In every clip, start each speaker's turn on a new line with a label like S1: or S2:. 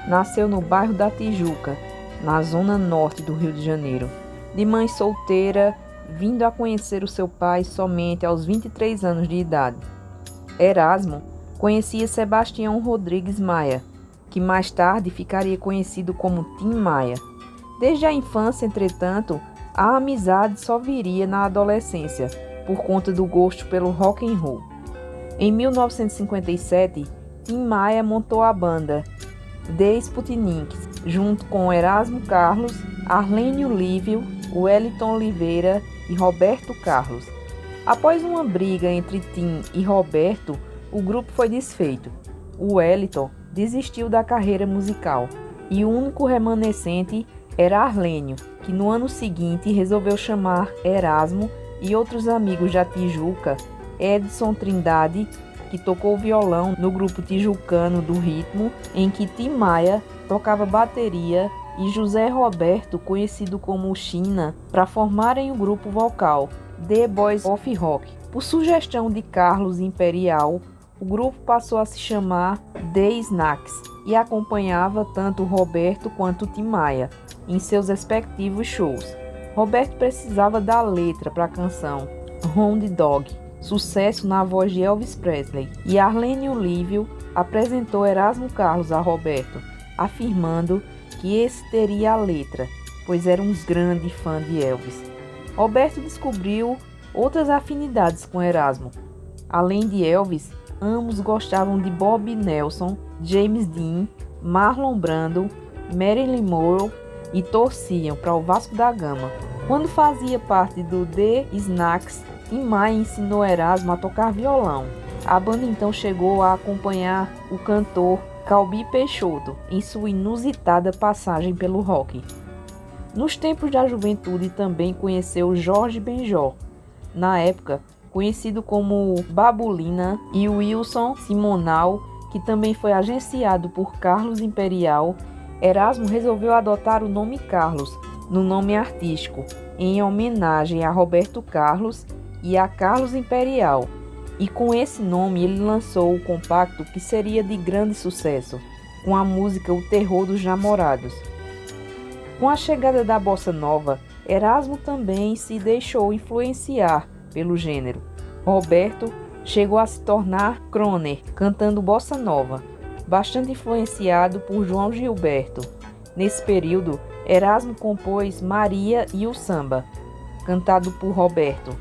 S1: nasceu no bairro da Tijuca, na zona norte do Rio de Janeiro. De mãe solteira, vindo a conhecer o seu pai somente aos 23 anos de idade. Erasmo conhecia Sebastião Rodrigues Maia, que mais tarde ficaria conhecido como Tim Maia. Desde a infância, entretanto, a amizade só viria na adolescência, por conta do gosto pelo rock and roll. Em 1957, Tim Maia montou a banda The Sputniks, junto com Erasmo Carlos, Arlênio Lívio, Wellington Oliveira e Roberto Carlos. Após uma briga entre Tim e Roberto, o grupo foi desfeito. O Wellington desistiu da carreira musical e o único remanescente era Arlênio, que no ano seguinte resolveu chamar Erasmo e outros amigos da Tijuca, Edson Trindade, que tocou violão no grupo tijucano do Ritmo, em que Tim Maia tocava bateria, e José Roberto, conhecido como China, para formarem o grupo vocal The Boys of Rock. Por sugestão de Carlos Imperial, o grupo passou a se chamar The Snacks e acompanhava tanto Roberto quanto Tim Maia em seus respectivos shows. Roberto precisava da letra para a canção Hound Dog, sucesso na voz de Elvis Presley, e Arlênio Lívio apresentou Erasmo Carlos a Roberto, afirmando que esse teria a letra, pois era um grande fã de Elvis. Roberto descobriu outras afinidades com Erasmo. Além de Elvis, ambos gostavam de Bob Nelson, James Dean, Marlon Brando, Marilyn Monroe e torciam para o Vasco da Gama. Quando fazia parte do The Snacks, Tim Maia ensinou Erasmo a tocar violão. A banda então chegou a acompanhar o cantor Calbi Peixoto em sua inusitada passagem pelo rock. Nos tempos da juventude também conheceu Jorge Benjor, na época conhecido como Babulina, e Wilson Simonal, que também foi agenciado por Carlos Imperial. Erasmo resolveu adotar o nome Carlos no nome artístico, em homenagem a Roberto Carlos e a Carlos Imperial, e com esse nome ele lançou o compacto que seria de grande sucesso, com a música O Terror dos Namorados. Com a chegada da bossa nova, Erasmo também se deixou influenciar pelo gênero. Roberto chegou a se tornar crooner, cantando bossa nova, bastante influenciado por João Gilberto. Nesse período, Erasmo compôs Maria e o Samba, cantado por Roberto.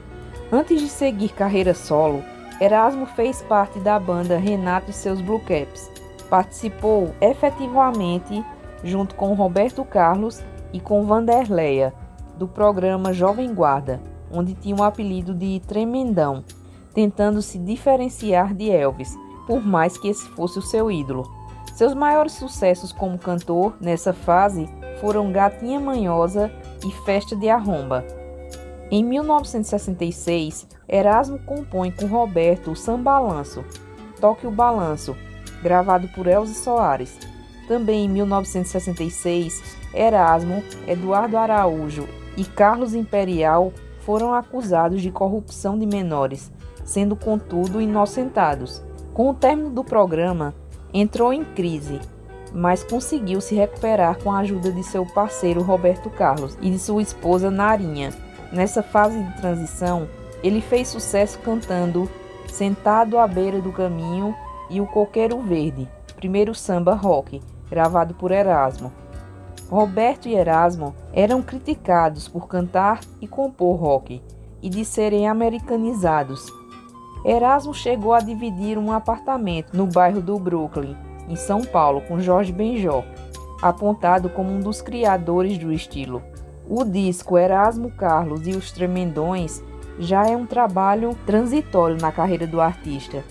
S1: Antes de seguir carreira solo, Erasmo fez parte da banda Renato e seus Blue Caps. Participou efetivamente, junto com Roberto Carlos e com Vanderleia, do programa Jovem Guarda, onde tinha o apelido de Tremendão, tentando se diferenciar de Elvis, por mais que esse fosse o seu ídolo. Seus maiores sucessos como cantor nessa fase foram Gatinha Manhosa e Festa de Arromba. Em 1966, Erasmo compõe com Roberto o Sambalanço, Toque o Balanço, gravado por Elza Soares. Também em 1966, Erasmo, Eduardo Araújo e Carlos Imperial foram acusados de corrupção de menores, sendo contudo inocentados. Com o término do programa, entrou em crise, mas conseguiu se recuperar com a ajuda de seu parceiro Roberto Carlos e de sua esposa Narinha. Nessa fase de transição, ele fez sucesso cantando Sentado à Beira do Caminho e O Coqueiro Verde, primeiro samba rock, gravado por Erasmo. Roberto e Erasmo eram criticados por cantar e compor rock e de serem americanizados. Erasmo chegou a dividir um apartamento no bairro do Brooklyn, em São Paulo, com Jorge Benjor, apontado como um dos criadores do estilo. O disco Erasmo Carlos e os Tremendões já é um trabalho transitório na carreira do artista.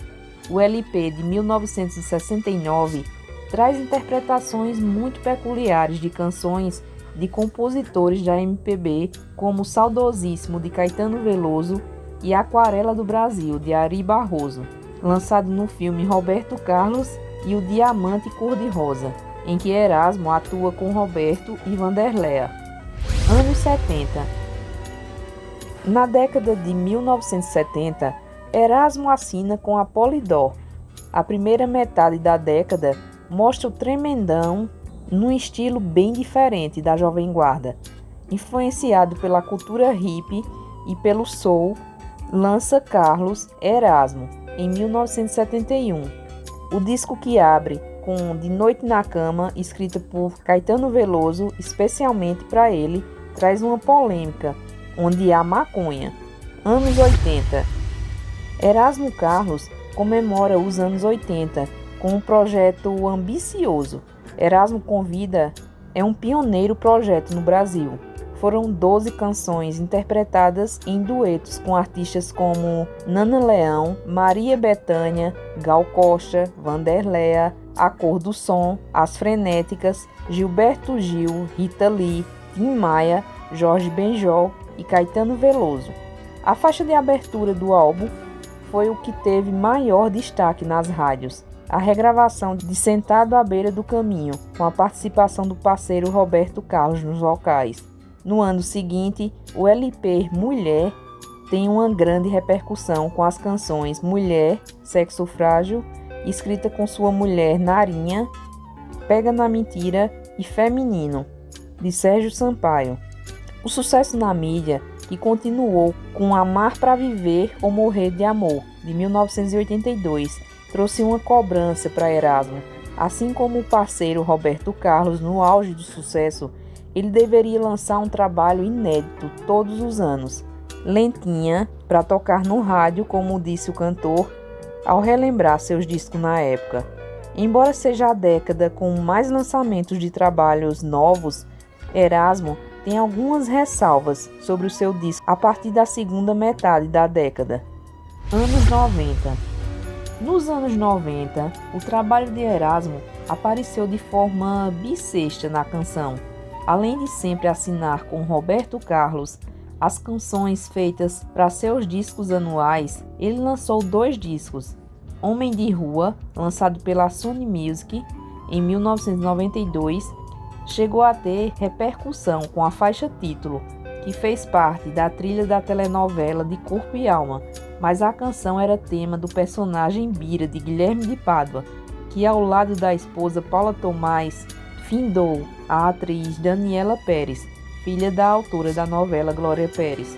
S1: O LP de 1969 traz interpretações muito peculiares de canções de compositores da MPB, como o Saudosíssimo de Caetano Veloso e Aquarela do Brasil, de Ari Barroso, lançado no filme Roberto Carlos e o Diamante Cor-de-Rosa, em que Erasmo atua com Roberto e Vanderleia. Anos 70. Na década de 1970, Erasmo assina com a Polydor. A primeira metade da década mostra o Tremendão num estilo bem diferente da Jovem Guarda. Influenciado pela cultura hippie e pelo soul, lança Carlos Erasmo, em 1971. O disco que abre com De Noite na Cama, escrita por Caetano Veloso especialmente para ele, traz uma polêmica, onde há maconha. Anos 80. Erasmo Carlos comemora os anos 80 com um projeto ambicioso. Erasmo Convida é um pioneiro projeto no Brasil. Foram 12 canções interpretadas em duetos com artistas como Nana Leão, Maria Bethânia, Gal Costa, Vanderléa, A Cor do Som, As Frenéticas, Gilberto Gil, Rita Lee, Tim Maia, Jorge Benjol e Caetano Veloso. A faixa de abertura do álbum foi o que teve maior destaque nas rádios. A regravação de Sentado à Beira do Caminho, com a participação do parceiro Roberto Carlos nos vocais. No ano seguinte, o LP Mulher tem uma grande repercussão com as canções Mulher, Sexo Frágil, escrita com sua mulher Narinha, Pega na Mentira e Feminino, de Sérgio Sampaio. O sucesso na mídia, que continuou com Amar pra Viver ou Morrer de Amor, de 1982, trouxe uma cobrança para Erasmo. Assim como o parceiro Roberto Carlos, no auge do sucesso, ele deveria lançar um trabalho inédito todos os anos, lentinha, para tocar no rádio, como disse o cantor, ao relembrar seus discos na época. Embora seja a década com mais lançamentos de trabalhos novos, Erasmo tem algumas ressalvas sobre o seu disco a partir da segunda metade da década. Anos 90. Nos anos 90, o trabalho de Erasmo apareceu de forma bissexta na canção. Além de sempre assinar com Roberto Carlos as canções feitas para seus discos anuais, ele lançou 2 discos. Homem de Rua, lançado pela Sony Music em 1992, chegou a ter repercussão com a faixa título, que fez parte da trilha da telenovela de Corpo e Alma, mas a canção era tema do personagem Bira, de Guilherme de Pádua, que ao lado da esposa Paula Tomás, findou a atriz Daniela Pérez, filha da autora da novela Glória Pérez.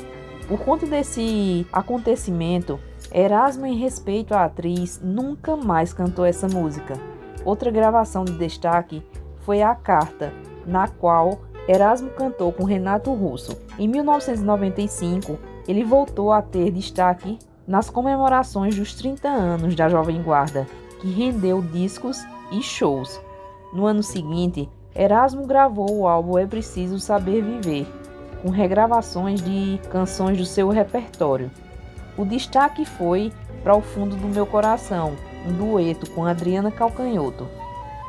S1: Por conta desse acontecimento, Erasmo, em respeito à atriz, nunca mais cantou essa música. Outra gravação de destaque foi A Carta, na qual Erasmo cantou com Renato Russo. Em 1995, ele voltou a ter destaque nas comemorações dos 30 anos da Jovem Guarda, que rendeu discos e shows. No ano seguinte, Erasmo gravou o álbum É Preciso Saber Viver, com regravações de canções do seu repertório. O destaque foi Pra o Fundo do Meu Coração, um dueto com Adriana Calcanhoto.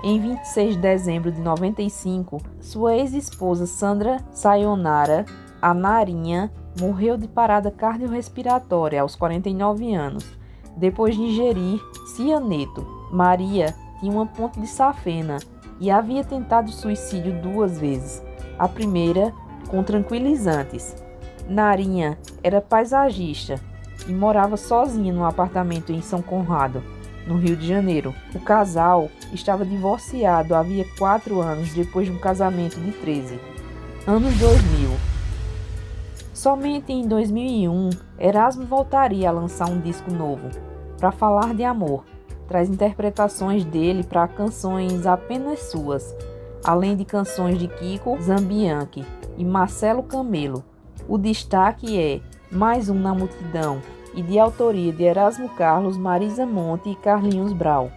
S1: Em 26 de dezembro de 95, sua ex-esposa Sandra Sayonara, a Narinha, morreu de parada cardiorrespiratória aos 49 anos, depois de ingerir cianeto. Maria tinha uma ponte de safena e havia tentado suicídio 2 vezes, a primeira com tranquilizantes. Narinha era paisagista e morava sozinha num apartamento em São Conrado, no Rio de Janeiro. O casal estava divorciado havia 4 anos depois de um casamento de 13. Anos 2000. Somente em 2001, Erasmo voltaria a lançar um disco novo, Pra Falar de Amor. Traz interpretações dele para canções apenas suas, além de canções de Kiko Zambianchi e Marcelo Camelo. O destaque é Mais Um na Multidão, e de autoria de Erasmo Carlos, Marisa Monte e Carlinhos Brau.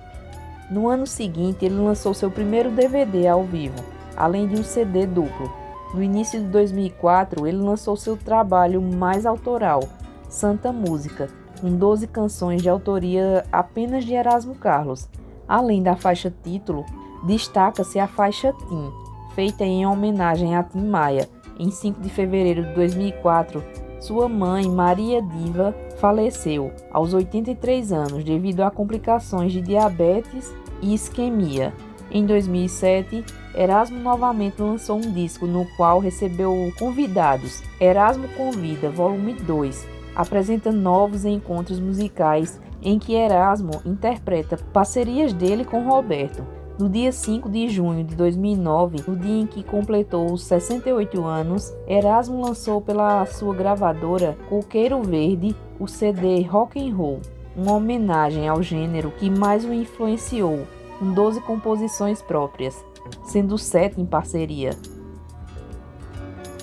S1: No ano seguinte, ele lançou seu primeiro DVD ao vivo, além de um CD duplo. No início de 2004, ele lançou seu trabalho mais autoral, Santa Música, com 12 canções de autoria apenas de Erasmo Carlos. Além da faixa título, destaca-se a faixa Tim, feita em homenagem a Tim Maia. Em 5 de fevereiro de 2004, sua mãe, Maria Diva, faleceu aos 83 anos devido a complicações de diabetes e isquemia. Em 2007, Erasmo novamente lançou um disco no qual recebeu convidados. Erasmo Convida, volume 2, apresenta novos encontros musicais em que Erasmo interpreta parcerias dele com Roberto. No dia 5 de junho de 2009, no dia em que completou os 68 anos, Erasmo lançou pela sua gravadora Coqueiro Verde o CD Rock and Roll, uma homenagem ao gênero que mais o influenciou, com 12 composições próprias, sendo 7 em parceria.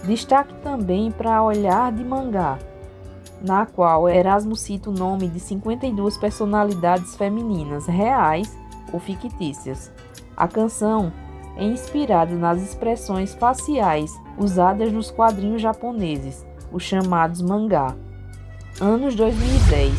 S1: Destaque também para Olhar de Mangá, na qual Erasmo cita o nome de 52 personalidades femininas reais ou fictícias. A canção é inspirada nas expressões faciais usadas nos quadrinhos japoneses, os chamados mangá. Anos 2010.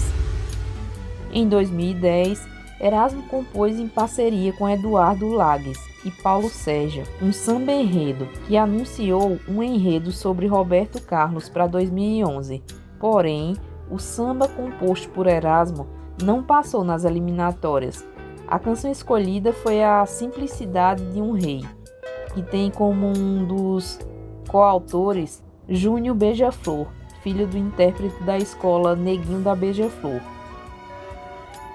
S1: Em 2010, Erasmo compôs em parceria com Eduardo Lages e Paulo Sérgio um samba enredo que anunciou um enredo sobre Roberto Carlos para 2011. Porém, o samba composto por Erasmo não passou nas eliminatórias. A canção escolhida foi A Simplicidade de um Rei, que tem como um dos coautores Júnior Beija-Flor, filho do intérprete da escola Neguinho da Beija-Flor.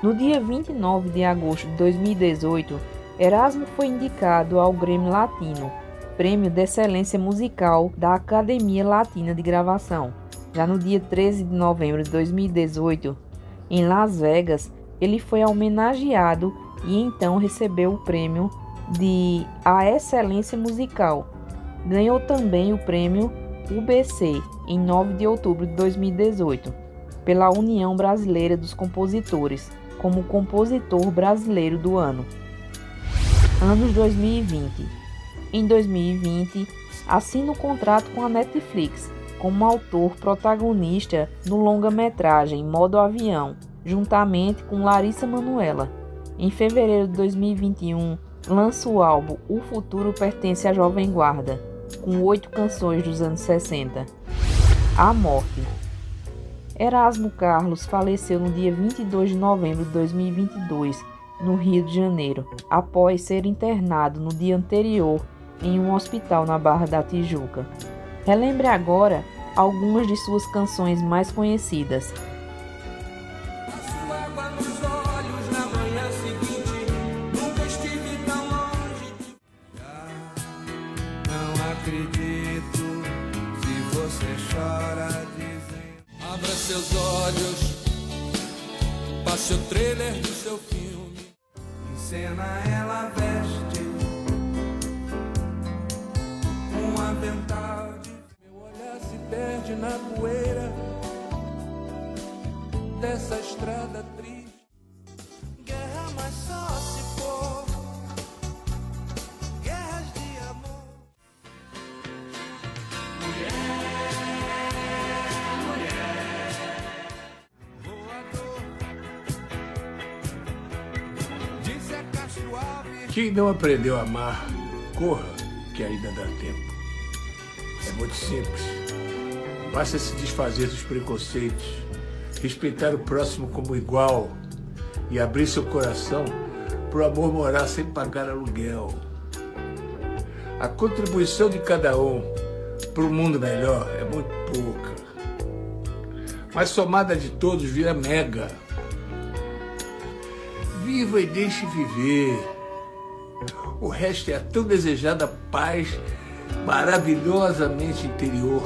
S1: No dia 29 de agosto de 2018, Erasmo foi indicado ao Grammy Latino, Prêmio de Excelência Musical da Academia Latina de Gravação. Já no dia 13 de novembro de 2018, em Las Vegas, ele foi homenageado e então recebeu o prêmio de A Excelência Musical. Ganhou também o prêmio UBC em 9 de outubro de 2018, pela União Brasileira dos Compositores, como Compositor Brasileiro do Ano. Anos 2020. Em 2020, assina o contrato com a Netflix como autor protagonista no longa-metragem Modo Avião, juntamente com Larissa Manoela. Em fevereiro de 2021, lança o álbum O Futuro Pertence à Jovem Guarda, com 8 canções dos anos 60. A morte. Erasmo Carlos faleceu no dia 22 de novembro de 2022, no Rio de Janeiro, após ser internado no dia anterior em um hospital na Barra da Tijuca. Relembre agora algumas de suas canções mais conhecidas.
S2: Acredito se você chora dizendo. Abra seus olhos, passe o trailer do seu filme. Em cena ela veste um avental de... Meu olhar se perde na poeira dessa estrada triste. Guerra, mas só se for guerras de amor.
S3: Quem não aprendeu a amar, corra, que ainda dá tempo. É muito simples. Basta se desfazer dos preconceitos, respeitar o próximo como igual e abrir seu coração para o amor morar sem pagar aluguel. A contribuição de cada um para um mundo melhor é muito pouca, mas somada de todos vira mega. Viva e deixe viver. O resto é a tão desejada paz maravilhosamente interior.